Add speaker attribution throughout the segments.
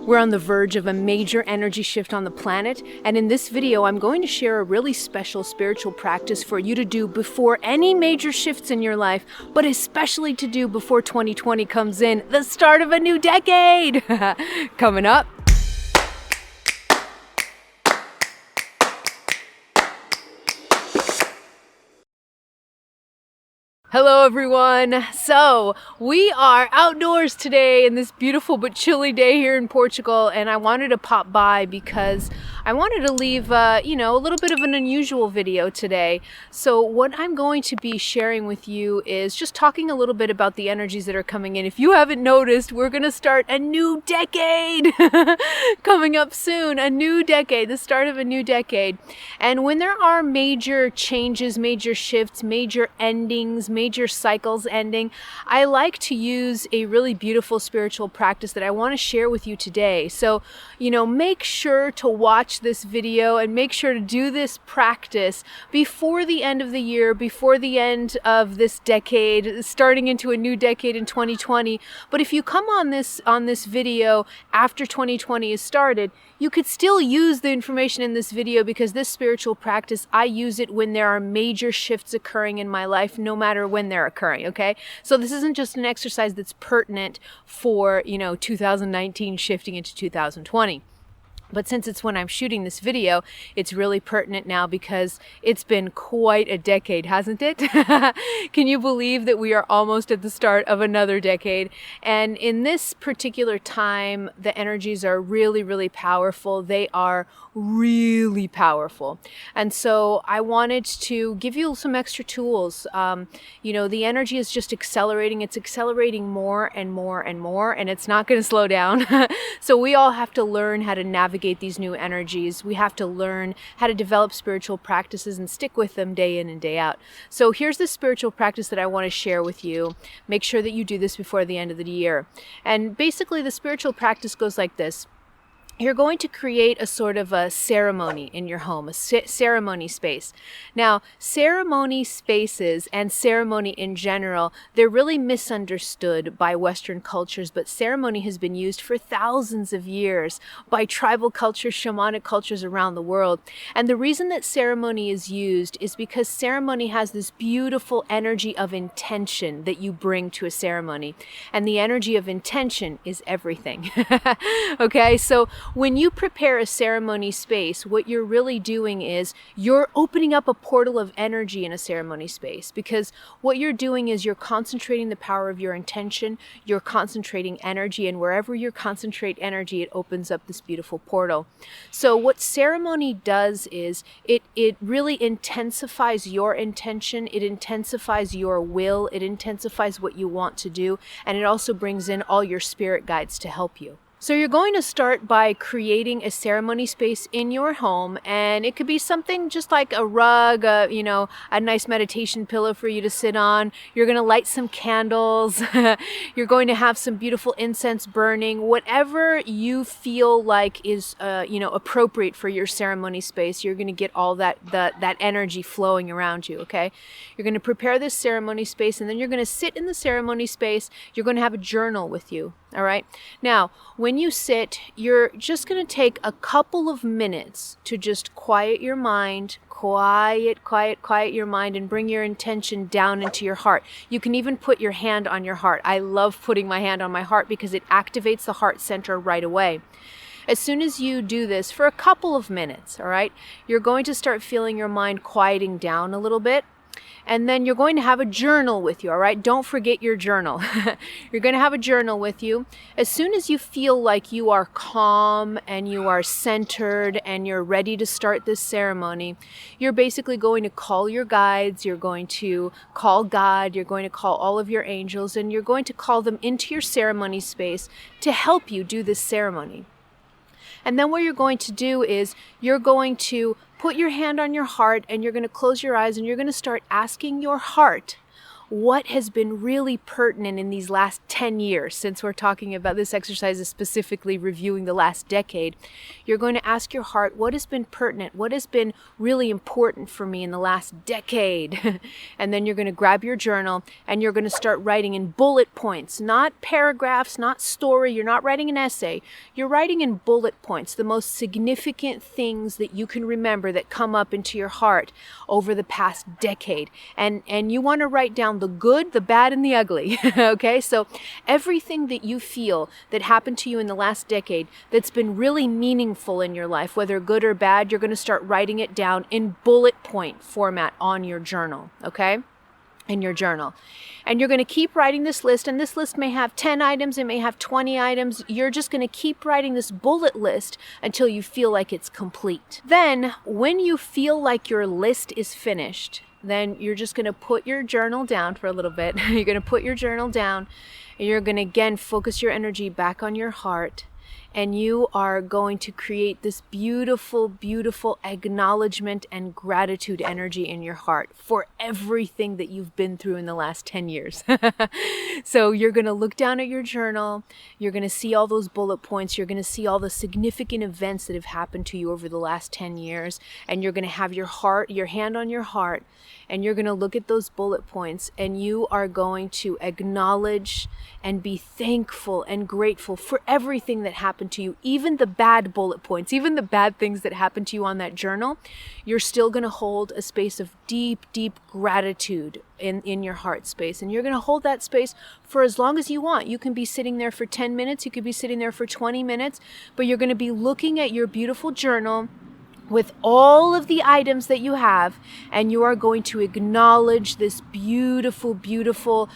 Speaker 1: We're on the verge of a major energy shift on the planet, and in this video I'm going to share a really special spiritual practice for you to do before any major shifts in your life, but especially to do before 2020 comes in, the start of a new decade! Coming up. Hello everyone! So, we are outdoors today in this beautiful but chilly day here in Portugal, and I wanted to pop by because I wanted to leave, a little bit of an unusual video today. So what I'm going to be sharing with you is just talking a little bit about the energies that are coming in. If you haven't noticed, we're going to start a new decade coming up soon, a new decade, the start of a new decade. And when there are major changes, major shifts, major endings, major cycles ending, I like to use a really beautiful spiritual practice that I want to share with you today. So, make sure to watch this video and make sure to do this practice before the end of the year, before the end of this decade, starting into a new decade in 2020. But if you come on this video after 2020 is started, you could still use the information in this video, because this spiritual practice, I use it when there are major shifts occurring in my life, no matter when they're occurring, okay? So this isn't just an exercise that's pertinent for, 2019 shifting into 2020. But since it's when I'm shooting this video, it's really pertinent now because it's been quite a decade, hasn't it? Can you believe that we are almost at the start of another decade? And in this particular time, the energies are really, really powerful. They are really powerful. And so I wanted to give you some extra tools. The energy is just accelerating. It's accelerating more and more and more, and it's not going to slow down. So we all have to learn how to navigate these new energies. We have to learn how to develop spiritual practices and stick with them day in and day out. So here's the spiritual practice that I want to share with you. Make sure that you do this before the end of the year. And basically the spiritual practice goes like this. You're going to create a sort of a ceremony in your home, a ceremony space. Now, ceremony spaces and ceremony in general, they're really misunderstood by Western cultures, but ceremony has been used for thousands of years by tribal cultures, shamanic cultures around the world. And the reason that ceremony is used is because ceremony has this beautiful energy of intention that you bring to a ceremony. And the energy of intention is everything. Okay, so when you prepare a ceremony space, what you're really doing is you're opening up a portal of energy in a ceremony space, because what you're doing is you're concentrating the power of your intention, you're concentrating energy, and wherever you concentrate energy, it opens up this beautiful portal. So what ceremony does is it really intensifies your intention, it intensifies your will, it intensifies what you want to do, and it also brings in all your spirit guides to help you. So you're going to start by creating a ceremony space in your home, and it could be something just like a rug, a nice meditation pillow for you to sit on. You're going to light some candles. You're going to have some beautiful incense burning. Whatever you feel like is, appropriate for your ceremony space, you're going to get all that energy flowing around you, okay? You're going to prepare this ceremony space, and then you're going to sit in the ceremony space. You're going to have a journal with you, all right? Now, when you sit, you're just going to take a couple of minutes to just quiet your mind, quiet your mind, and bring your intention down into your heart. You can even put your hand on your heart. I love putting my hand on my heart because it activates the heart center right away. As soon as you do this for a couple of minutes, all right, you're going to start feeling your mind quieting down a little bit. And then you're going to have a journal with you, all right? Don't forget your journal. You're going to have a journal with you. As soon as you feel like you are calm and you are centered and you're ready to start this ceremony, you're basically going to call your guides, you're going to call God, you're going to call all of your angels, and you're going to call them into your ceremony space to help you do this ceremony. And then what you're going to do is you're going to put your hand on your heart, and you're going to close your eyes, and you're going to start asking your heart what has been really pertinent in these last 10 years, since we're talking about this exercise is specifically reviewing the last decade. You're going to ask your heart, what has been pertinent? What has been really important for me in the last decade? And then you're going to grab your journal and you're going to start writing in bullet points, not paragraphs, not story. You're not writing an essay. You're writing in bullet points, the most significant things that you can remember that come up into your heart over the past decade. And you want to write down the good, the bad, and the ugly. Okay, so everything that you feel that happened to you in the last decade that's been really meaningful in your life, whether good or bad, you're going to start writing it down in bullet point format on your journal, okay? In your journal. And you're going to keep writing this list, and this list may have 10 items, it may have 20 items. You're just going to keep writing this bullet list until you feel like it's complete. Then, when you feel like your list is finished, then you're just going to put your journal down for a little bit. You're going to put your journal down, and you're going to again focus your energy back on your heart. And you are going to create this beautiful, beautiful acknowledgement and gratitude energy in your heart for everything that you've been through in the last 10 years. So you're going to look down at your journal. You're going to see all those bullet points. You're going to see all the significant events that have happened to you over the last 10 years. And you're going to have your hand on your heart. And you're going to look at those bullet points, and you are going to acknowledge and be thankful and grateful for everything that happened to you, even the bad bullet points, even the bad things that happened to you on that journal. You're still going to hold a space of deep, deep gratitude in your heart space. And you're going to hold that space for as long as you want. You can be sitting there for 10 minutes. You could be sitting there for 20 minutes, but you're going to be looking at your beautiful journal with all of the items that you have, and you are going to acknowledge this beautiful, beautiful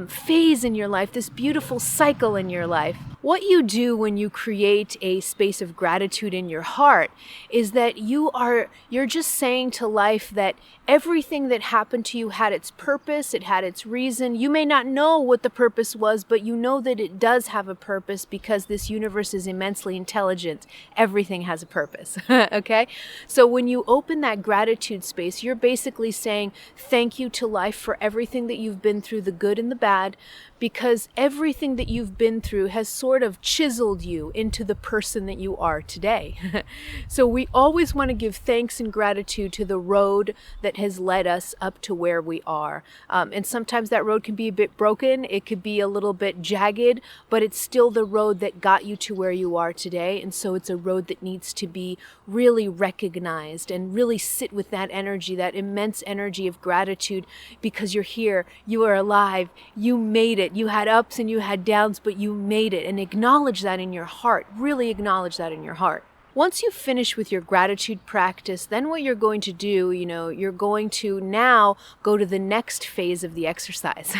Speaker 1: phase in your life, this beautiful cycle in your life. What you do when you create a space of gratitude in your heart is that you're just saying to life that everything that happened to you had its purpose, it had its reason. You may not know what the purpose was, but you know that it does have a purpose because this universe is immensely intelligent. Everything has a purpose, okay? So when you open that gratitude space, you're basically saying thank you to life for everything that you've been through, the good and the bad, because everything that you've been through has sort of chiseled you into the person that you are today. So we always want to give thanks and gratitude to the road that has led us up to where we are. And sometimes that road can be a bit broken, it could be a little bit jagged, but it's still the road that got you to where you are today. And so it's a road that needs to be really recognized and really sit with that energy, that immense energy of gratitude, because you're here, you are alive, you made it. You had ups and you had downs, but you made it. And acknowledge that in your heart. Really acknowledge that in your heart. Once you finish with your gratitude practice, then what you're going to do, you're going to now go to the next phase of the exercise.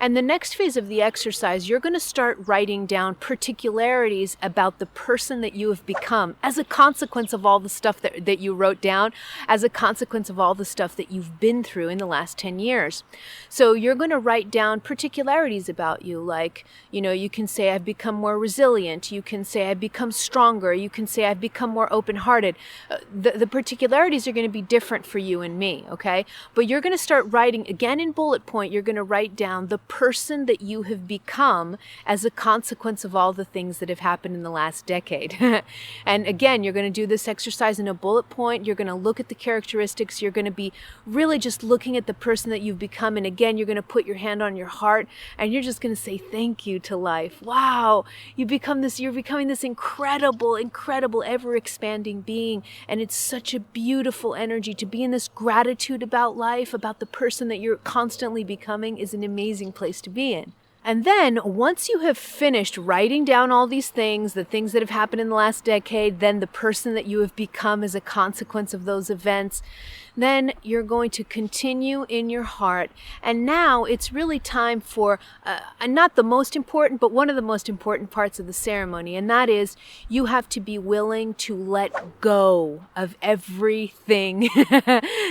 Speaker 1: And the next phase of the exercise, you're going to start writing down particularities about the person that you have become as a consequence of all the stuff that you wrote down, as a consequence of all the stuff that you've been through in the last 10 years. So you're going to write down particularities about you, like, you can say I've become more resilient. You can say I've become stronger. You can say I've become more open-hearted. The particularities are going to be different for you and me, okay? But you're going to start writing, again in bullet point, you're going to write down the person that you have become as a consequence of all the things that have happened in the last decade. And again, you're going to do this exercise in a bullet point. You're going to look at the characteristics. You're going to be really just looking at the person that you've become. And again, you're going to put your hand on your heart and you're just going to say thank you to life. Wow, you're becoming this incredible, incredible, ever-expanding being, and it's such a beautiful energy to be in this gratitude about life, about the person that you're constantly becoming is an amazing place to be in. And then once you have finished writing down all these things, the things that have happened in the last decade, then the person that you have become as a consequence of those events, then you're going to continue in your heart. And now it's really time for, not the most important, but one of the most important parts of the ceremony. And that is you have to be willing to let go of everything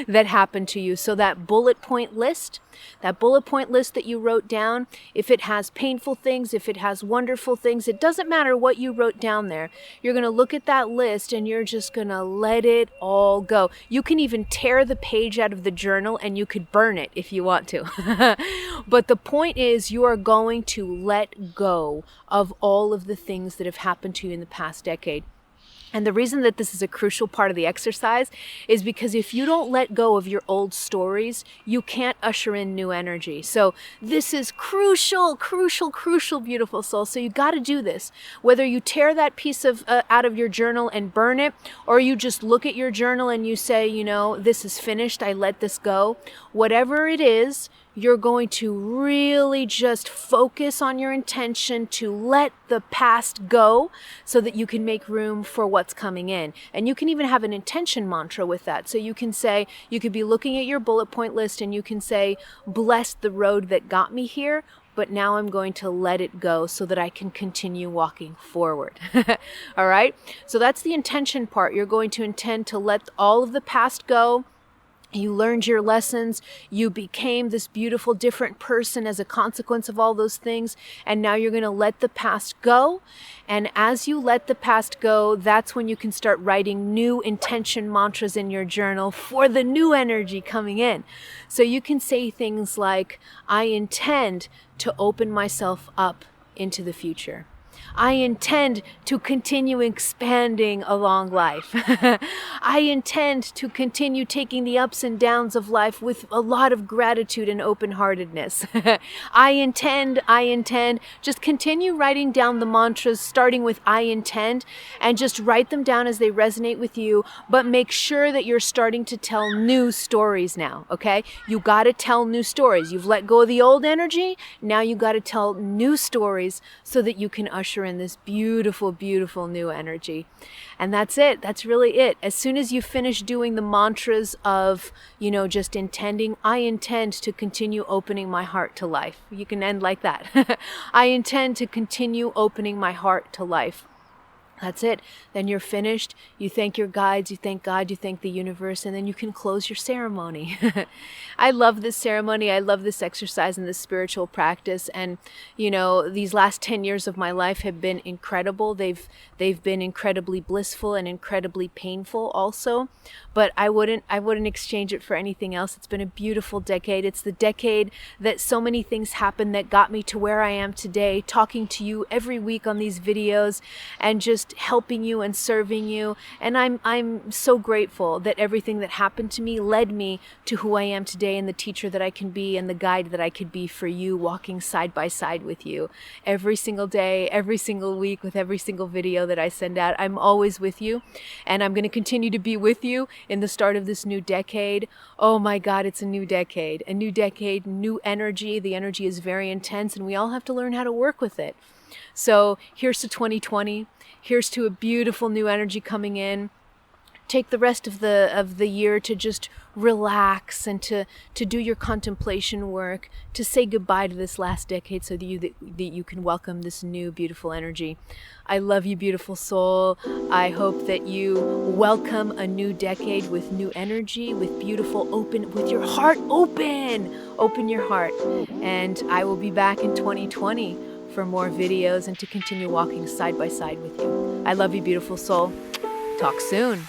Speaker 1: that happened to you. So that bullet point list that you wrote down, if it it has painful things, if it has wonderful things, it doesn't matter what you wrote down there. You're going to look at that list and you're just going to let it all go. You can even tear the page out of the journal and you could burn it if you want to. But the point is, you are going to let go of all of the things that have happened to you in the past decade. And the reason that this is a crucial part of the exercise is because if you don't let go of your old stories, you can't usher in new energy. So this is crucial, beautiful soul. So you got to do this. Whether you tear that piece of out of your journal and burn it, or you just look at your journal and you say, you know, this is finished, I let this go. Whatever it is, you're going to really just focus on your intention to let the past go so that you can make room for what's coming in. And you can even have an intention mantra with that. So you can say, you could be looking at your bullet point list and you can say, bless the road that got me here, but now I'm going to let it go so that I can continue walking forward. All right? So that's the intention part. You're going to intend to let all of the past go. You learned your lessons, you became this beautiful, different person as a consequence of all those things, and now you're going to let the past go. And as you let the past go, that's when you can start writing new intention mantras in your journal for the new energy coming in. So you can say things like, I intend to open myself up into the future. I intend to continue expanding along life. I intend to continue taking the ups and downs of life with a lot of gratitude and open-heartedness. I intend, just continue writing down the mantras starting with I intend, and just write them down as they resonate with you, but make sure that you're starting to tell new stories now, okay? You got to tell new stories. You've let go of the old energy, now you got to tell new stories so that you can usher in this beautiful, beautiful new energy. And that's it. That's really it. As soon as you finish doing the mantras of, you know, just intending, I intend to continue opening my heart to life. You can end like that. I intend to continue opening my heart to life. That's it. Then you're finished. You thank your guides, you thank God, you thank the universe, and then you can close your ceremony. I love this ceremony. I love this exercise and this spiritual practice. And, you know, these last 10 years of my life have been incredible. They've been incredibly blissful and incredibly painful also. But I wouldn't exchange it for anything else. It's been a beautiful decade. It's the decade that so many things happened that got me to where I am today, talking to you every week on these videos and just helping you and serving you. And I'm so grateful that everything that happened to me led me to who I am today and the teacher that I can be and the guide that I could be for you, walking side by side with you every single day, every single week, with every single video that I send out. I'm always with you, and I'm going to continue to be with you in the start of this new decade. Oh my God, it's a new decade, new energy. The energy is very intense, and we all have to learn how to work with it. So here's to 2020. Here's to a beautiful new energy coming in. Take the rest of the year to just relax and to do your contemplation work, to say goodbye to this last decade so that you can welcome this new beautiful energy. I love you, beautiful soul. I hope that you welcome a new decade with new energy, with beautiful open, with your heart open. Open your heart. And I will be back in 2020 for more videos and to continue walking side by side with you. I love you, beautiful soul. Talk soon.